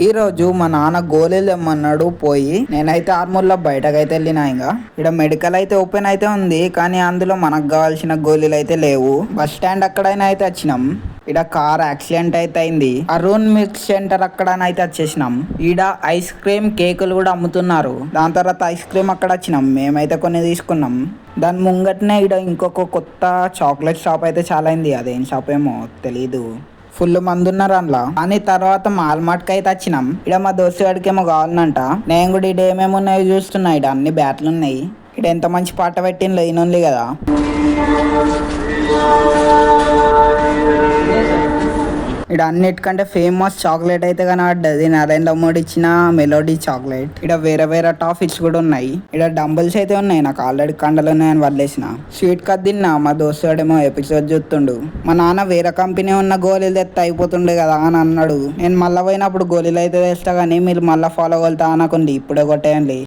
ఈ రోజు మా నాన్న గోళీలు తెమ్మన్నాడు. పోయి నేనైతే ఆర్మూర్లో బయటకైతే వెళ్ళినా. ఇంకా ఇక్కడ మెడికల్ అయితే ఓపెన్ అయితే ఉంది, కానీ అందులో మనకు కావాల్సిన గోళీలు అయితే లేవు. బస్ స్టాండ్ అక్కడైనా అయితే వచ్చినాం. ఇక్కడ కార్ యాక్సిడెంట్ అయితే అయింది. అరుణ్ మిల్క్ సెంటర్ అక్కడనైతే వచ్చేసినాం. ఈడ ఐస్ క్రీమ్ కేకులు కూడా అమ్ముతున్నారు. దాని తర్వాత ఐస్ క్రీమ్ అక్కడ వచ్చినాం. మేమైతే కొన్ని తీసుకున్నాం. దాని ముంగటనే ఈడ ఇంకొక కొత్త చాక్లెట్ షాప్ అయితే చాలా అయింది. అదేం షాప్ ఏమో తెలీదు. ఫుల్ మంది ఉన్నారు అందులో. అని తర్వాత మాల్మార్ట్కి అయితే వచ్చినాం. ఇక్కడ మా దోస్తు గాడికి ఏమో కావాలనంట. నేను కూడా ఇడ ఏమేమి ఉన్నాయో చూస్తున్నా. ఇడ అన్ని బ్యాట్లు ఉన్నాయి. ఇక్కడ ఎంత మంచి పాట పెట్టిన ఈయనుంది కదా. ఇక్కడ అన్నిటికంటే ఫేమస్ చాక్లెట్ అయితే కనబడ్డది నరేంద్ర మోడీ ఇచ్చిన మెలోడీ చాక్లెట్. ఇక్కడ వేరే వేరే టాఫీస్ కూడా ఉన్నాయి. ఇక్కడ డంబుల్స్ అయితే ఉన్నాయి. నాకు ఆల్రెడీ కండలు ఉన్నాయని వదిలేసిన. స్వీట్ కట్ తిన్నా. మా దోస్తుడేమో ఎపిసోడ్ చూస్తుండు. మా నాన్న వేరే కంపెనీ ఉన్న గోళీలు తెస్తే అయిపోతుండే కదా అని అన్నాడు. నేను మళ్ళీ పోయినప్పుడు గోళీలు అయితే తెస్తా, కానీ మీరు మళ్ళీ ఫాలో కొలుతా అనకుండి ఇప్పుడే కొట్టేయండి.